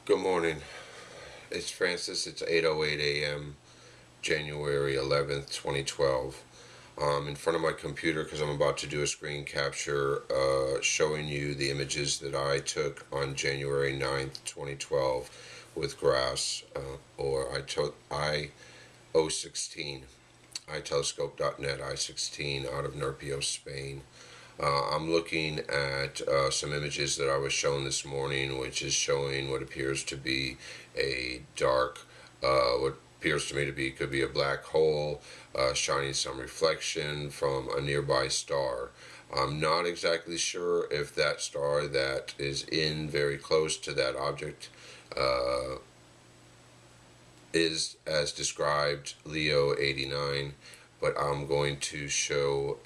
Good morning. It's Francis. It's 8:08 a.m. January 11th, 2012. I'm in front of my computer because I'm about to do a screen capture showing you the images that I took on January 9th, 2012 with grass, or I took I-016, itelescope.net I-16 out of Nerpio, Spain. I'm looking at some images that I was shown this morning, which is showing what appears to be a dark, what appears to me to be, could be a black hole, shining some reflection from a nearby star. I'm not exactly sure if that star that is in very close to that object is, as described, Leo 89, but I'm going to show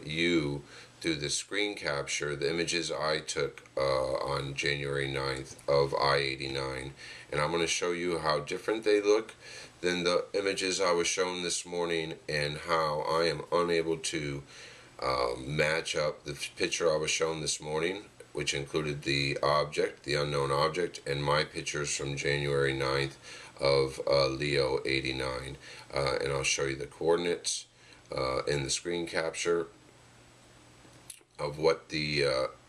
you through the screen capture the images I took on January 9th of I-89, and I'm going to show you how different they look than the images I was shown this morning, and how I am unable to match up the picture I was shown this morning, which included the object, the unknown object, and my pictures from January 9th of Leo 89. And I'll show you the coordinates in the screen capture of what the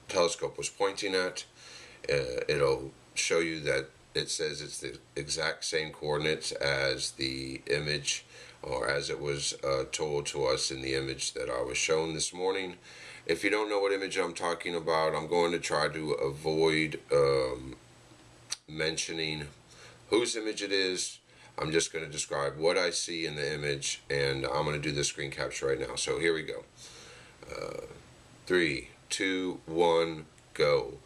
telescope was pointing at. It'll show you that it says it's the exact same coordinates as the image, or as it was told to us in the image that I was shown this morning. If you don't know what image I'm talking about, I'm going to try to avoid mentioning whose image it is. I'm just going to describe what I see in the image, and I'm going to do the screen capture right now. So here we go. 3, 2, 1, go.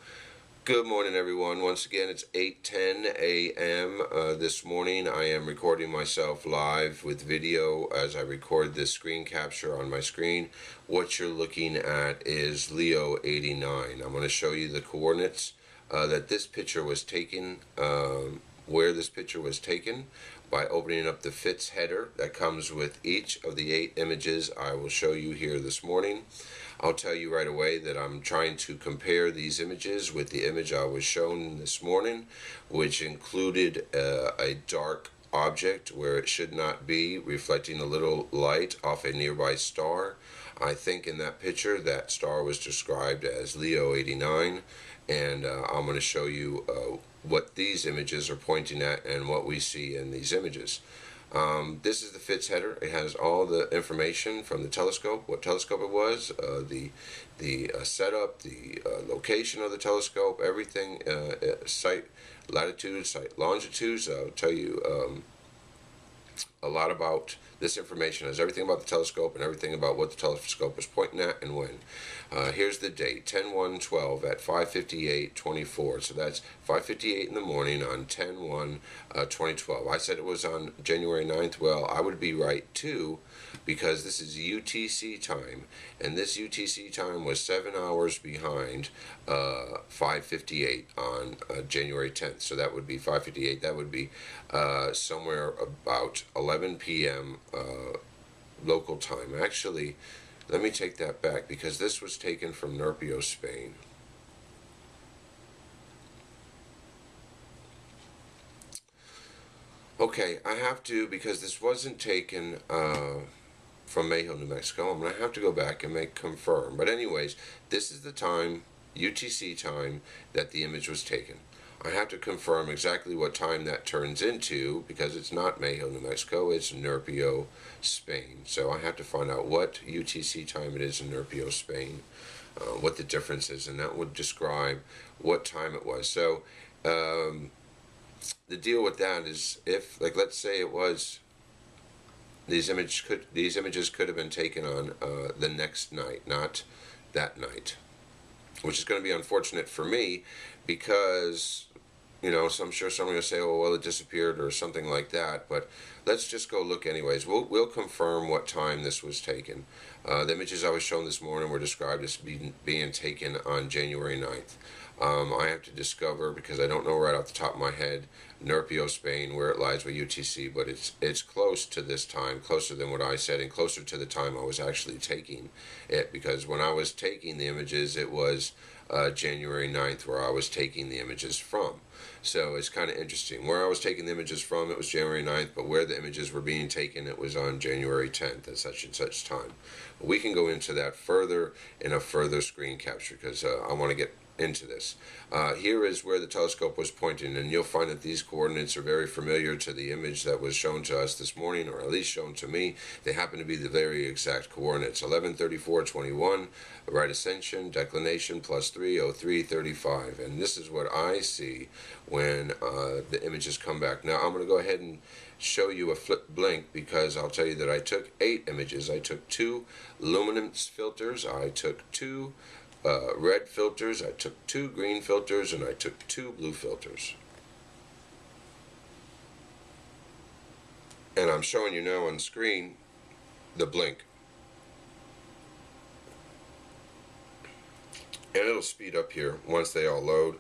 Good morning, everyone. Once again, it's 8:10 a.m. This morning. I am recording myself live with video as I record this screen capture on my screen. What you're looking at is Leo 89. I'm going to show you the coordinates that this picture was taken, where this picture was taken, by opening up the FITS header that comes with each of the 8 images I will show you here this morning. I'll tell you right away that I'm trying to compare these images with the image I was shown this morning, which included a dark object where it should not be, reflecting a little light off a nearby star. I think in that picture that star was described as Leo 89, and I'm going to show you what these images are pointing at and what we see in these images. This is the FITS header. It has all the information from the telescope, what telescope it was, the setup, the location of the telescope, everything, site latitude, site longitudes. I'll tell you a lot about this information. Has everything about the telescope and everything about what the telescope was pointing at and when. Here's the date, 10/1/12 at 5:58:24. So that's 5:58 in the morning on 10/1/2012. I said it was on January 9th. Well, I would be right too, because this is UTC time, and this UTC time was 7 hours behind 5:58 on January 10th. So that would be 5:58. That would be somewhere about 11 p.m. Local time. Actually, let me take that back, because this was taken from Nerpio, Spain. Okay, I have to, because this wasn't taken from Mayhill, New Mexico. I'm going to have to go back and confirm. But anyways, this is the time, UTC time, that the image was taken. I have to confirm exactly what time that turns into, because it's not Mayhill, New Mexico, it's Nerpio, Spain. So I have to find out what UTC time it is in Nerpio, Spain, what the difference is, and that would describe what time it was. So the deal with that is, if, like, let's say it was, these images could have been taken on the next night, not that night, which is going to be unfortunate for me, because, you know, so I'm sure somebody will say, oh, well, it disappeared or something like that. But let's just go look anyways. We'll confirm what time this was taken. The images I was shown this morning were described as being taken on January 9th. I have to discover, because I don't know right off the top of my head, Nerpio, Spain, where it lies with UTC, but it's close to this time, closer than what I said, and closer to the time I was actually taking it, because when I was taking the images, it was January 9th, where I was taking the images from. So it's kind of interesting. Where I was taking the images from, it was January 9th, but where the images were being taken, it was on January 10th at such and such time. But we can go into that further in a further screen capture, because I want to get into this. Here is where the telescope was pointing, and you'll find that these coordinates are very familiar to the image that was shown to us this morning, or at least shown to me. They happen to be the very exact coordinates: 11, 34, 21, right ascension, declination, +3, 03, 35. And this is what I see when the images come back. Now I'm going to go ahead and show you a flip blink, because I'll tell you that I took 8 images. I took 2 luminance filters, I took 2 red filters, I took 2 green filters, and I took 2 blue filters. And I'm showing you now on screen the blink. And it'll speed up here once they all load.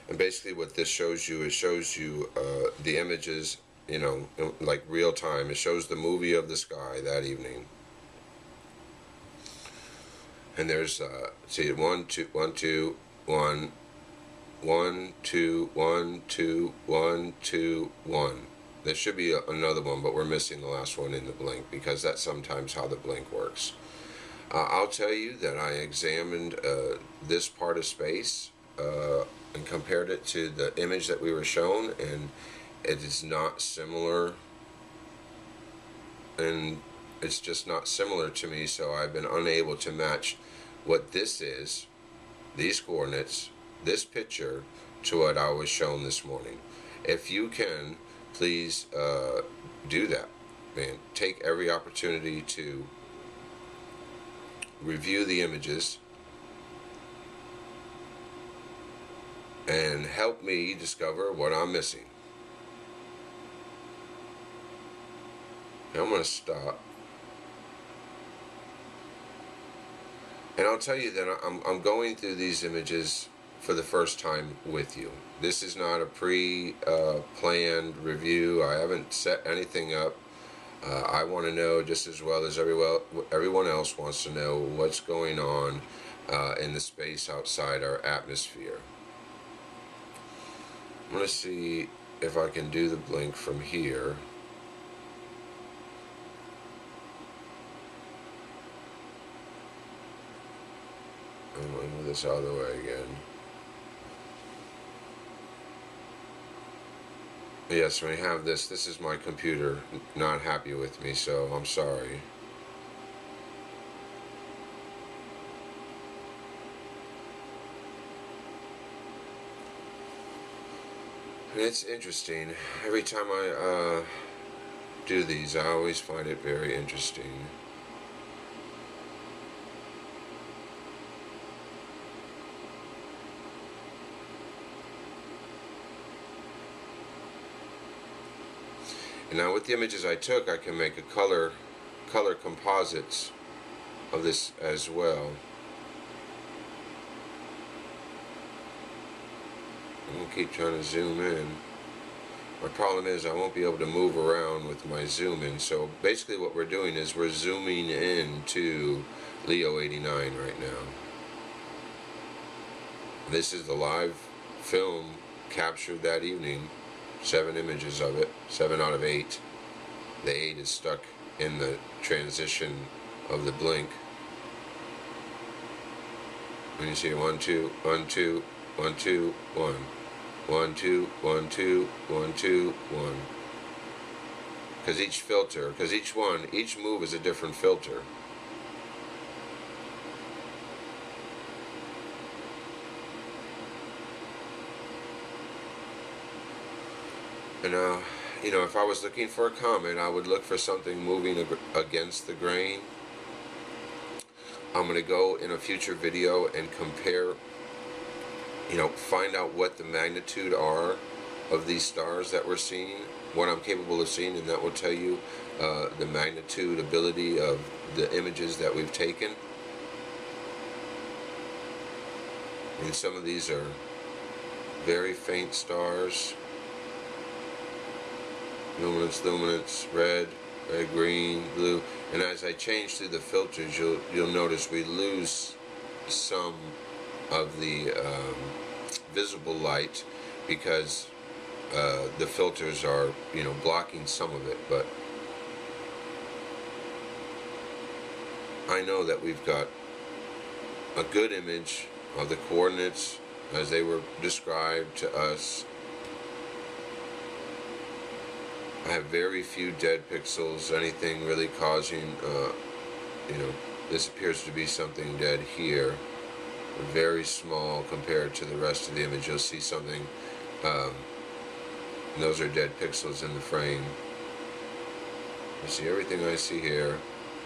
And basically what this shows you, it shows you the images, you know, like real time. It shows the movie of the sky that evening. And there's see, 1 2 1 2 1 1 2 1 2 1 2 1. There should be another one, but we're missing the last one in the blink, because that's sometimes how the blink works. I'll tell you that I examined this part of space and compared it to the image that we were shown, and it is not similar, and it's just not similar to me. So I've been unable to match what this is, these coordinates, this picture, to what I was shown this morning. If you can, please do that, man. Take every opportunity to review the images and help me discover what I'm missing. Now I'm going to stop. And I'll tell you that I'm going through these images for the first time with you. This is not a pre-planned review. I haven't set anything up. I want to know, just as well as everyone else wants to know, what's going on in the space outside our atmosphere. I'm going to see if I can do the blink from here. I'm going to move this out of the way again. Yes, when I have this is my computer not happy with me, so I'm sorry. And it's interesting. Every time I do these, I always find it very interesting. And now with the images I took, I can make a color composites of this as well. I'm going to keep trying to zoom in. My problem is I won't be able to move around with my zoom in. So basically what we're doing is we're zooming in to Leo 89 right now. This is the live film captured that evening. 7 images of it, 7 out of 8. The 8 is stuck in the transition of the blink. When you see 1 2 1 2 1 2 1 1 2 1 2 1 2 1. Because each move is a different filter. And you know, if I was looking for a comet, I would look for something moving against the grain. I'm going to go in a future video and compare, you know, find out what the magnitude are of these stars that we're seeing, what I'm capable of seeing, and that will tell you the magnitude ability of the images that we've taken. And some of these are very faint stars. Luminance, red, green, blue, and as I change through the filters, you'll notice we lose some of the visible light, because the filters are, blocking some of it. But I know that we've got a good image of the coordinates as they were described to us. I have very few dead pixels, anything really causing, this appears to be something dead here. Very small compared to the rest of the image. You'll see something, those are dead pixels in the frame. You see everything I see here.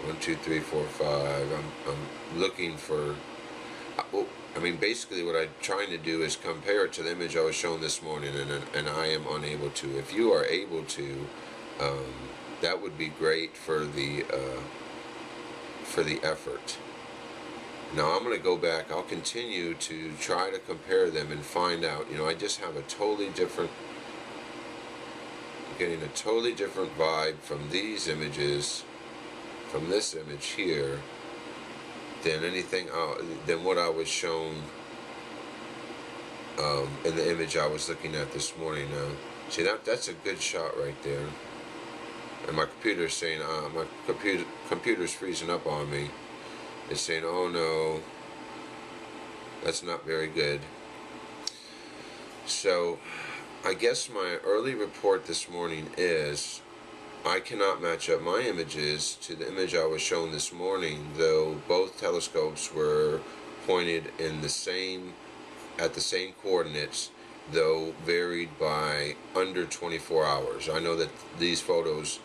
1, 2, 3, 4, 5. I'm looking for, basically what I'm trying to do is compare it to the image I was shown this morning, and I am unable to. If you are able to, that would be great for the effort. Now I'm going to go back. I'll continue to try to compare them and find out. I just have getting a totally different vibe from these images, from this image here, than than what I was shown in the image I was looking at this morning. See, that's a good shot right there. And my computer's saying, my computer's freezing up on me. It's saying, oh no, that's not very good. So I guess my early report this morning is I cannot match up my images to the image I was shown this morning, though both telescopes were pointed in at the same coordinates, though varied by under 24 hours. I know that these photos,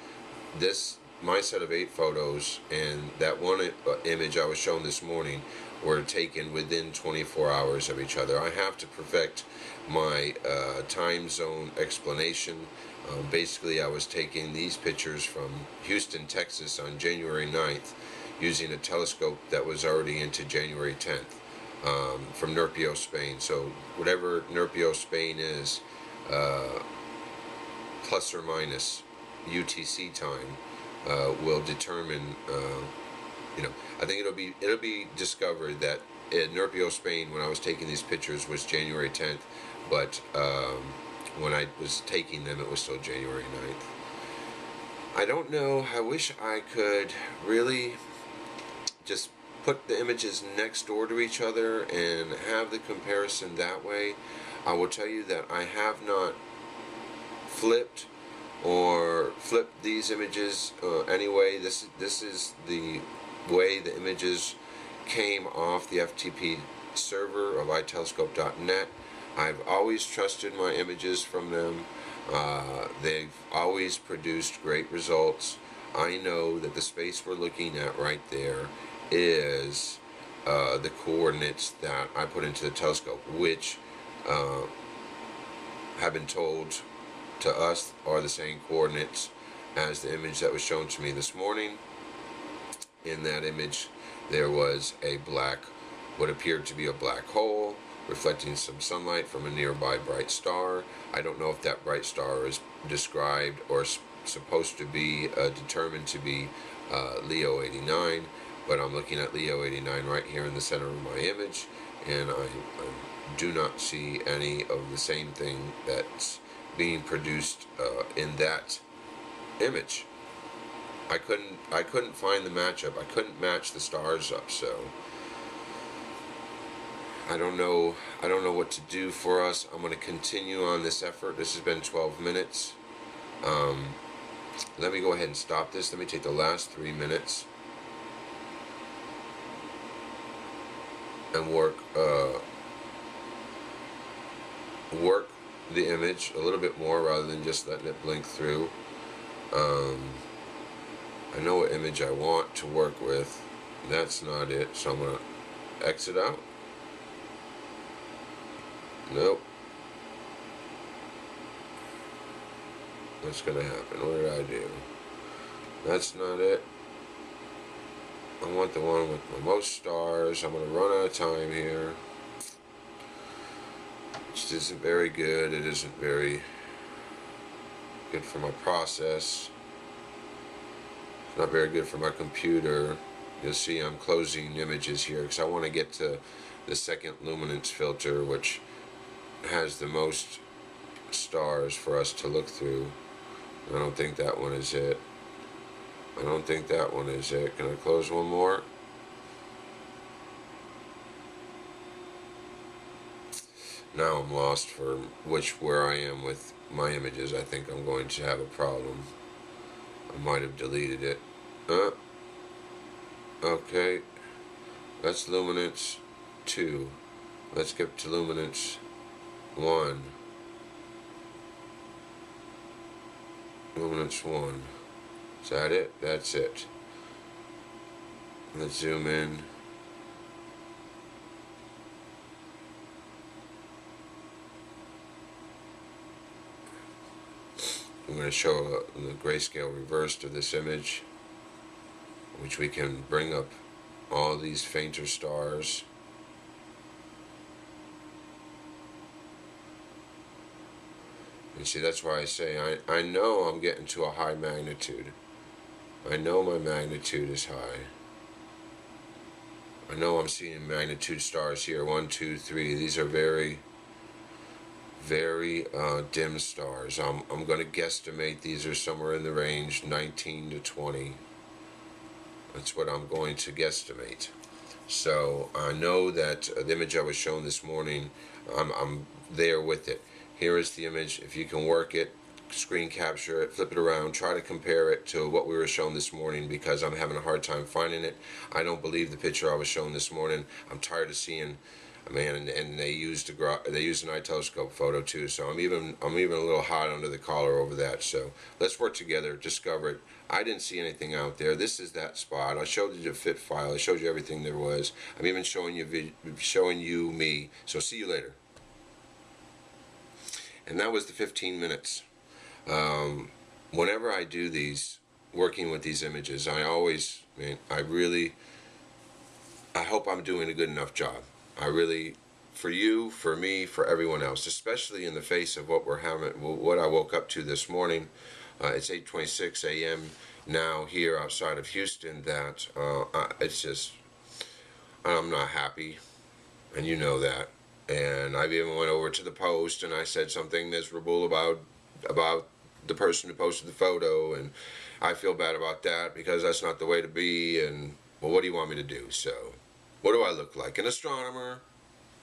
my set of 8 photos and that one image I was shown this morning were taken within 24 hours of each other. I have to perfect my time zone explanation. Basically, I was taking these pictures from Houston, Texas on January 9th using a telescope that was already into January 10th from Nerpio, Spain. So whatever Nerpio, Spain is, plus or minus UTC time, will determine, I think it'll be discovered that in Nerpio, Spain, when I was taking these pictures, was January 10th, but when I was taking them, it was still January 9th. I don't know. I wish I could really just put the images next door to each other and have the comparison that way. I will tell you that I have not flipped these images anyway. This is the way the images came off the FTP server of itelescope.net. I've always trusted my images from them. They've always produced great results. I know that the space we're looking at right there is the coordinates that I put into the telescope, which have been told to us are the same coordinates as the image that was shown to me this morning. In that image, there was what appeared to be a black hole reflecting some sunlight from a nearby bright star. I don't know if that bright star is described or supposed to be determined to be Leo 89, but I'm looking at Leo 89 right here in the center of my image, and I do not see any of the same thing that's being produced in that image. I couldn't find the matchup. I couldn't match the stars up, so I don't know what to do for us. I'm going to continue on this effort. This has been 12 minutes. Let me go ahead and stop this. Let me take the last 3 minutes and work the image a little bit more rather than just letting it blink through. I know what image I want to work with. That's not it, so I'm going to exit out. Nope. What's going to happen? What did I do? That's not it. I want the one with the most stars. I'm going to run out of time here. Which isn't very good. It isn't very good for my process. It's not very good for my computer. You'll see I'm closing images here because I want to get to the second luminance filter, which has the most stars for us to look through. I don't think that one is it. I don't think that one is it. Can I close one more? Now I'm lost for where I am with my images. I think I'm going to have a problem. I might have deleted it. Okay. That's luminance 2. Let's get to luminance 1. Luminance 1. Is that it? That's it. Let's zoom in. I'm going to show the grayscale reversed of this image, which we can bring up all these fainter stars. And see, that's why I say I know I'm getting to a high magnitude. I know my magnitude is high. I know I'm seeing magnitude stars here. 1, 2, 3. These are very, very dim stars. I'm going to guesstimate these are somewhere in the range 19 to 20. That's what I'm going to guesstimate. So I know that the image I was shown this morning, I'm there with it. Here is the image. If you can work it, screen capture it, flip it around, try to compare it to what we were shown this morning, because I'm having a hard time finding it. I don't believe the picture I was shown this morning. I'm tired of seeing, man, and they used an eye telescope photo too. So I'm even a little hot under the collar over that. So let's work together, discover it. I didn't see anything out there. This is that spot. I showed you the fit file. I showed you everything there was. I'm even showing you me. So see you later. And that was the 15 minutes. Whenever I do these, working with these images, I always, I hope I'm doing a good enough job. I really, for you, for me, for everyone else, especially in the face of what I woke up to this morning. It's 8:26 a.m. now here outside of Houston. That it's just, I'm not happy, and you know that. And I even went over to the post and I said something miserable about the person who posted the photo, and I feel bad about that because that's not the way to be. And well, what do you want me to do? So, what do I look like? An astronomer?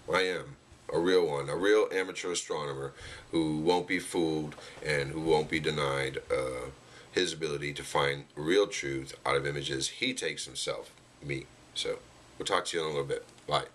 I am a real one, a real amateur astronomer who won't be fooled and who won't be denied his ability to find real truth out of images he takes himself, me. So, we'll talk to you in a little bit. Bye.